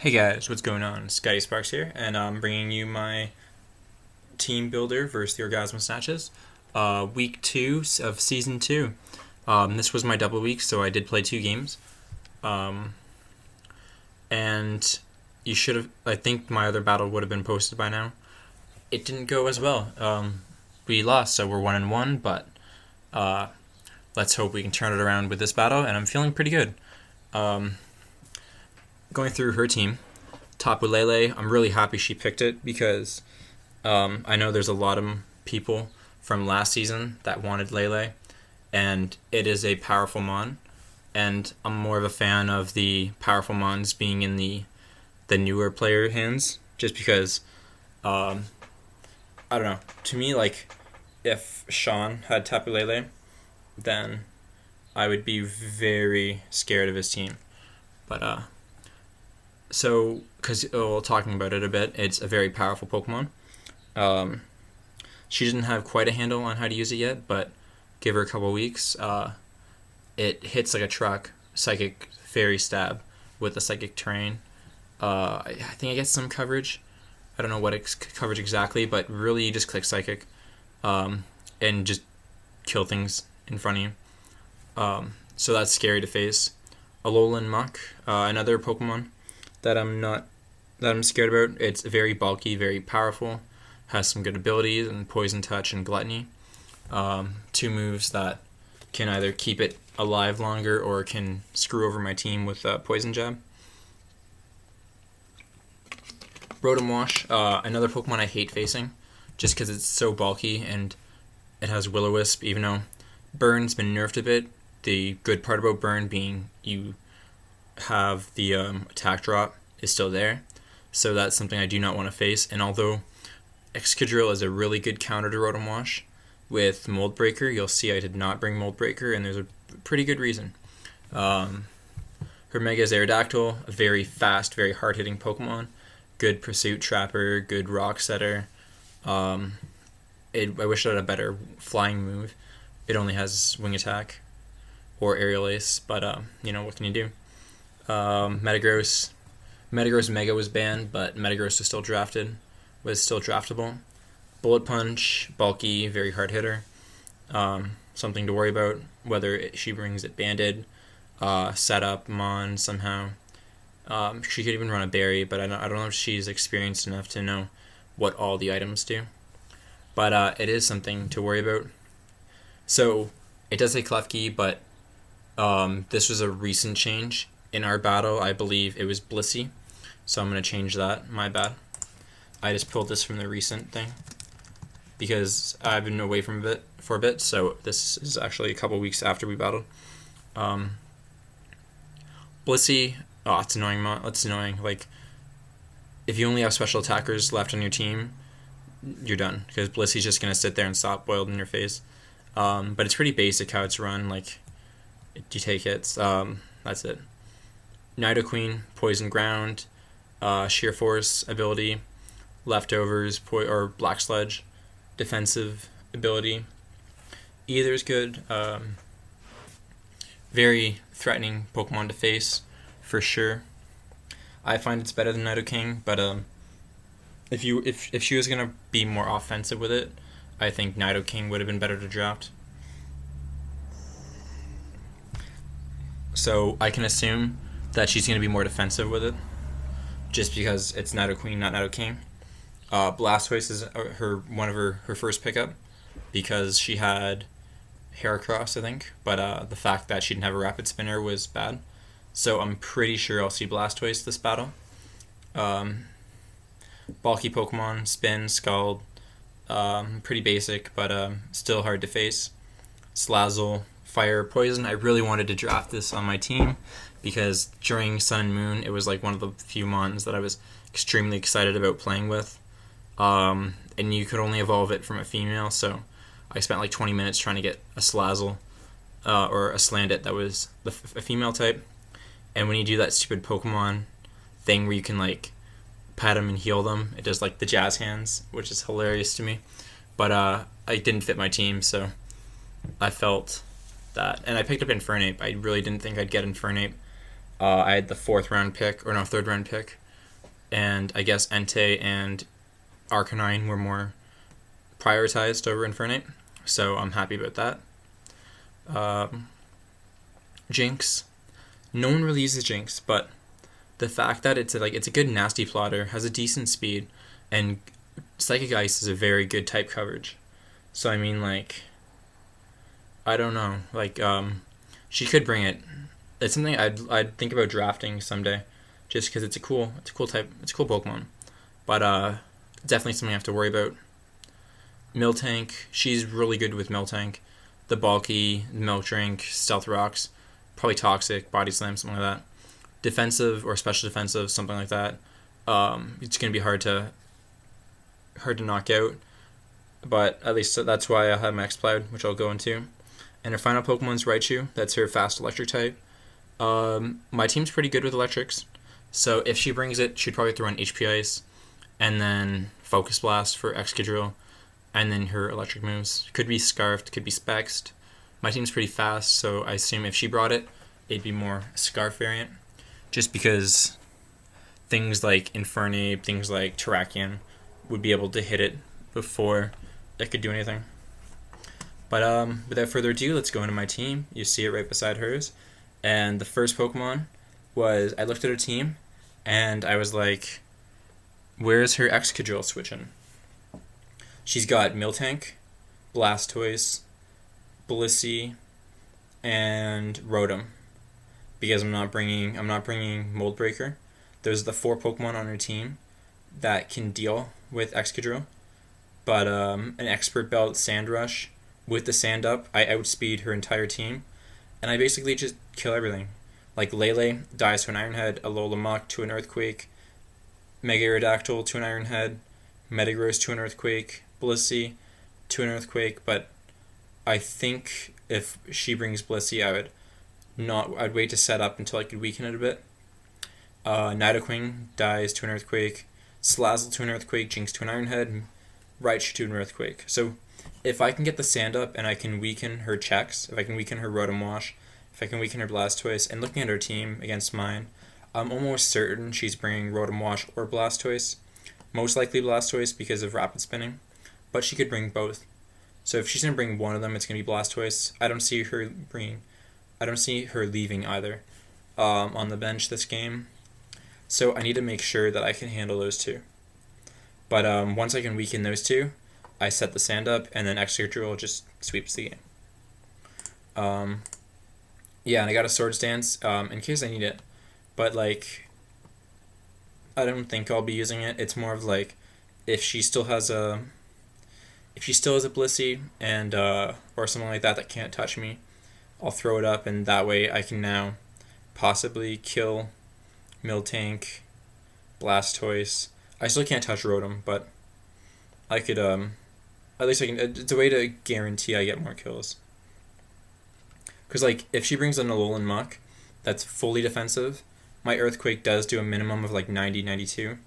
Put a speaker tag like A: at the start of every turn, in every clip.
A: Hey guys, what's going on? Scotty Sparks here, and I'm bringing you my Teambuilder versus the Orgasma Snatches, week 2 of season 2. This was my double week, so I did play 2 games. Um, and you should have, I think my other battle would have been posted by now. It didn't go as well. We lost, so we're 1-1, but uh, let's hope we can turn it around with this battle, and I'm feeling pretty good. Um, Going through her team, Tapu Lele, I'm really happy she picked it because I know there's a lot of people from last season that wanted Lele, and it is a powerful mon, and I'm more of a fan of the powerful mons being in the newer player hands, just because I don't know. To me, like, if Sean had Tapu Lele, then I would be very scared of his team. But because talking about it a bit, it's a very powerful Pokemon. Um, she didn't have quite a handle on how to use it yet, but give her a couple weeks. It hits like a truck, Psychic Fairy Stab with a Psychic Terrain. I think I get some coverage. I don't know what coverage exactly, but really you just click Psychic and just kill things in front of you. So that's scary to face. Alolan Muck, another Pokemon that I'm scared about. It's very bulky, very powerful, has some good abilities and Poison Touch and Gluttony. 2 moves that can either keep it alive longer or can screw over my team with Poison Jab. Rotom Wash, another Pokemon I hate facing, just because it's so bulky and it has Will-O-Wisp, even though Burn's been nerfed a bit. The good part about Burn being you have the attack drop is still there, so that's something I do not want to face. And although Excadrill is a really good counter to Rotom Wash, with Mold Breaker, you'll see I did not bring Mold Breaker, and there's a pretty good reason. Her Mega is Aerodactyl, a very fast, very hard-hitting Pokemon, good Pursuit Trapper, good Rock Setter. I wish it had a better flying move. It only has Wing Attack or Aerial Ace, but what can you do? Metagross Mega was banned, but Metagross was still draftable. Bullet Punch, bulky, very hard hitter. Something to worry about, whether she brings it banded, setup, mon somehow. She could even run a berry, but I don't know if she's experienced enough to know what all the items do. But it is something to worry about. So it does say Klefki, but this was a recent change. In our battle, I believe it was Blissey, so I'm going to change that. My bad. I just pulled this from the recent thing because I've been away from it for a bit, so this is actually a couple weeks after we battled. Blissey, it's annoying. It's annoying. Like, if you only have special attackers left on your team, you're done, because Blissey's just going to sit there and stop boiled in your face. But it's pretty basic how it's run. Like, you take hits. That's it. Nidoqueen, Poison Ground, Sheer Force ability, Leftovers, or Black Sludge, defensive ability. Either is good. Very threatening Pokemon to face, for sure. I find it's better than Nidoking, but if she was gonna be more offensive with it, I think Nidoking would have been better to draft. So I can assume that she's going to be more defensive with it, just because it's Nidoqueen, not Nidoking. Blastoise is one of her first pickup, because she had Heracross, I think, but the fact that she didn't have a Rapid Spinner was bad. So I'm pretty sure I'll see Blastoise this battle. Bulky Pokemon, Spin, Scald, pretty basic, but still hard to face. Slazzle, Fire, Poison. I really wanted to draft this on my team because during Sun and Moon, it was like one of the few mons that I was extremely excited about playing with. And you could only evolve it from a female, so I spent like 20 minutes trying to get a Slazzle or a Slandit that was a female type. And when you do that stupid Pokemon thing where you can like pat them and heal them, it does like the jazz hands, which is hilarious to me. But I didn't fit my team, so I felt that. And I picked up Infernape. I really didn't think I'd get Infernape. I had the third round pick. and I guess Entei and Arcanine were more prioritized over Infernape, so I'm happy about that. Jinx. No one really uses Jinx, but the fact that it's a good nasty plotter, has a decent speed, and Psychic Ice is a very good type coverage. So I mean, like, I don't know, like, she could bring it. It's something I'd think about drafting someday, just because it's a cool type, it's a cool Pokemon. But definitely something I have to worry about. Miltank, she's really good with Miltank. The bulky, Milk Drink, Stealth Rocks, probably Toxic, Body Slam, something like that. Defensive or special defensive, something like that. It's gonna be hard to knock out, but at least that's why I have Max Cloud, which I'll go into. And her final Pokemon's Raichu. That's her fast electric type. My team's pretty good with electrics, so if she brings it, she'd probably throw in HP Ice, and then Focus Blast for Excadrill, and then her electric moves. Could be Scarfed, could be Spexed. My team's pretty fast, so I assume if she brought it, it'd be more Scarf variant, just because things like Infernape, things like Terrakion would be able to hit it before it could do anything. But without further ado, let's go into my team. You see it right beside hers. And the first Pokemon was, I looked at her team, and I was like, where's her Excadrill switching? She's got Miltank, Blastoise, Blissey, and Rotom. Because I'm not bringing Mold Breaker. Those are the 4 Pokemon on her team that can deal with Excadrill. But an Expert Belt Sand Rush, with the Sand Up, I outspeed her entire team, and I basically just kill everything. Like Lele dies to an Iron Head, Alola Muck to an Earthquake, Mega Aerodactyl to an Iron Head, Metagross to an Earthquake, Blissey to an Earthquake. But I think if she brings Blissey, I'd wait to set up until I could weaken it a bit. Nidoqueen dies to an Earthquake, Salazzle to an Earthquake, Jinx to an Iron Head, Raichu to an Earthquake. So if I can get the Sand Up and I can weaken her checks, if I can weaken her Rotom Wash, if I can weaken her Blastoise, and looking at her team against mine, I'm almost certain she's bringing Rotom Wash or Blastoise. Most likely Blastoise because of Rapid Spinning, but she could bring both. So if she's going to bring one of them, it's going to be Blastoise. I don't see her leaving either on the bench this game. So I need to make sure that I can handle those two. But once I can weaken those two, I set the Sand Up, and then Excadrill just sweeps the game. Yeah, and I got a Swords Dance in case I need it. But, like, I don't think I'll be using it. It's more of, like, if she still has a Blissey and or something like that can't touch me, I'll throw it up, and that way I can now possibly kill Miltank, Blastoise. I still can't touch Rotom, but I could at least I can. It's a way to guarantee I get more kills. Because, like, if she brings an Alolan Muck that's fully defensive, my Earthquake does do a minimum of, like, 90, 92.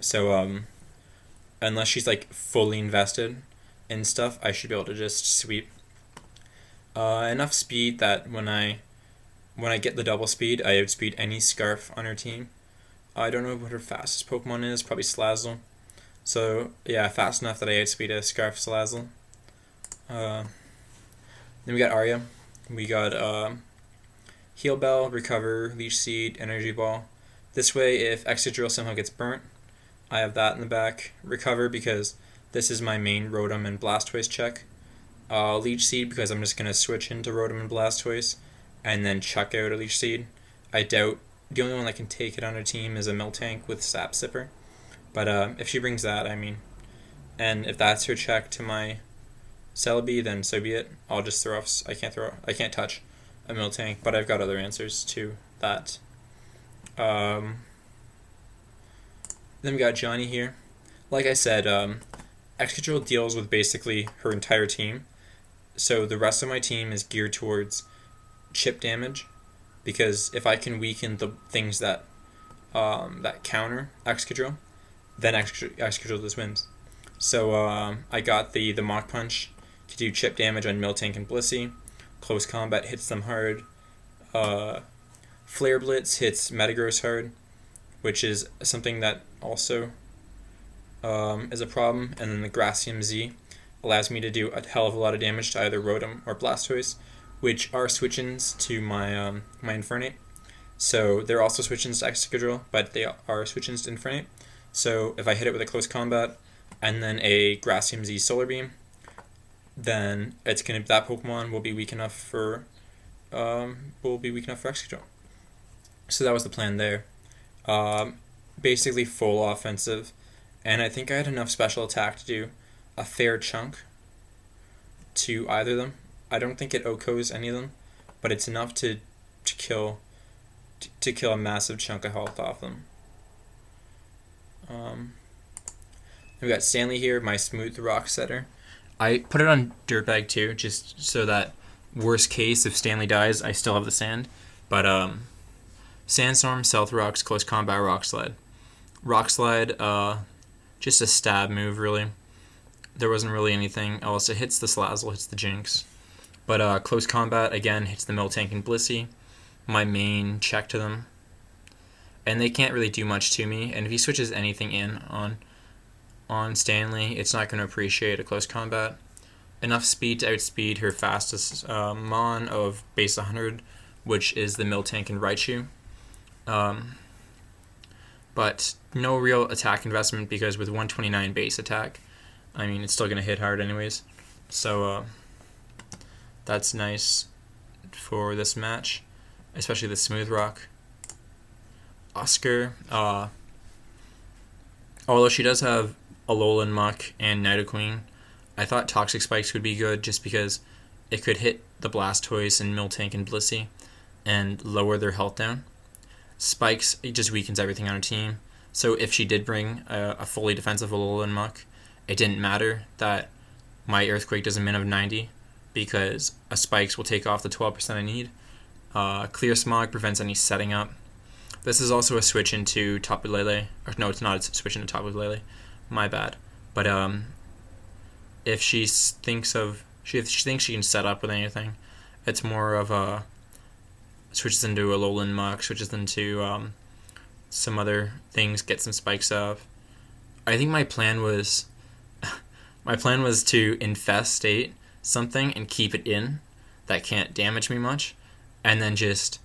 A: So, unless she's, like, fully invested in stuff, I should be able to just sweep. Enough speed that when I get the double speed, I outspeed any Scarf on her team. I don't know what her fastest Pokemon is, probably Salazzle. So, yeah, fast enough that I outspeed a Scarf Salazzle. Then we got Arya. We got Heal Bell, Recover, Leech Seed, Energy Ball. This way, if Excadrill somehow gets burnt, I have that in the back. Recover because this is my main Rotom and Blastoise check. Leech Seed because I'm just going to switch into Rotom and Blastoise and then chuck out a Leech Seed. I doubt the only one that can take it on her team is a Miltank with Sap Sipper. But if she brings that, I mean, and if that's her check to my Celebi, then so be it. I'll just throw off. I can't touch a Miltank, but I've got other answers to that. Then we got Johnny here. Like I said, Excadrill deals with basically her entire team, so the rest of my team is geared towards chip damage, because if I can weaken the things that counter Excadrill, then Excadrill just wins. So I got the Mach Punch to do chip damage on Miltank and Blissey. Close Combat hits them hard. Flare Blitz hits Metagross hard. which is something that also is a problem. And then the Gracium Z allows me to do a hell of a lot of damage to either Rotom or Blastoise, which are switch-ins to my my Infernape. So they're also switch-ins to Excadrill, but they are switch-ins to Infernape. So if I hit it with a close combat and then a Gracium Z Solar Beam, then that Pokemon will be weak enough for Excadrill. So that was the plan there. Basically full offensive, and I think I had enough special attack to do a fair chunk to either of them. I don't think it OHKOs any of them, but it's enough to kill a massive chunk of health off them. We got Stanley here, my smooth rock setter. I put it on Dirtbag too, just so that worst case if Stanley dies, I still have the sand. But Sandstorm, Stealth Rocks, Close Combat, Rock Slide. Rock Slide, just a stab move really. There wasn't really anything else. It hits the Slazzle, hits the Jinx. But Close Combat, again, hits the Miltank and Blissey. My main check to them. And they can't really do much to me. And if he switches anything in on Stanley, it's not going to appreciate a Close Combat. Enough speed to outspeed her fastest Mon of base 100, which is the Miltank and Raichu. But no real attack investment because with 129 base attack, I mean, it's still going to hit hard anyways. So that's nice for this match, especially the Smooth Rock. Oscar, although she does have Alolan Muck and Nidoqueen, I thought Toxic Spikes would be good just because it could hit the Blastoise and Miltank and Blissey and lower their health down. Spikes, it just weakens everything on her team. So if she did bring a fully defensive Alolan Muck, it didn't matter that my Earthquake does a min of 90 because a Spikes will take off the 12% I need. Clear Smog prevents any setting up. This is also a switch into Tapu Lele. Or no, it's not a switch into Tapu Lele. My bad. But if she thinks she can set up with anything, it's more of a switches into Alolan Muck, switches into some other things, get some spikes up. I think my plan was to infestate something and keep it in that can't damage me much, and then just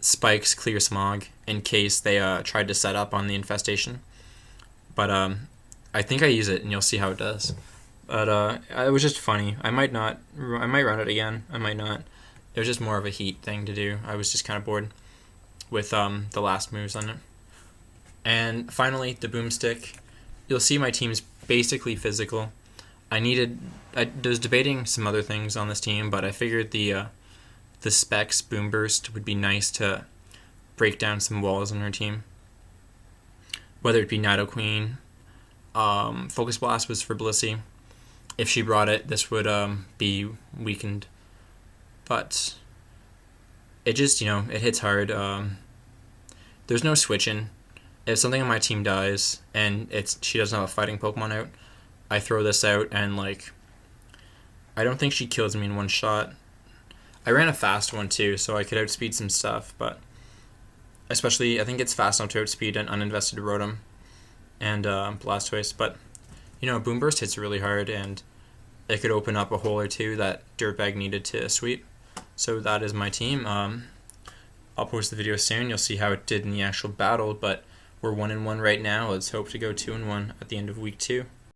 A: spikes Clear Smog in case they tried to set up on the infestation. But I think I use it, and you'll see how it does. But it was just funny. I might run it again. I might not. It was just more of a heat thing to do. I was just kind of bored with the last moves on it. And finally, the Boomstick. You'll see my team's basically physical. I was debating some other things on this team, but I figured the Specs Boom Burst would be nice to break down some walls on her team. Whether it be Nidoqueen, Focus Blast was for Blissey. If she brought it, this would be weakened. But it just, it hits hard. There's no switching. If something on my team dies and she doesn't have a fighting Pokemon out, I throw this out and I don't think she kills me in one shot. I ran a fast one too, so I could outspeed some stuff, but especially I think it's fast enough to outspeed an uninvested Rotom and Blastoise. But Boom Burst hits really hard, and it could open up a hole or two that Dirtbag needed to sweep. So that is my team. I'll post the video soon. You'll see how it did in the actual battle, but we're 1-1 right now. Let's hope to go 2-1 at the end of week 2.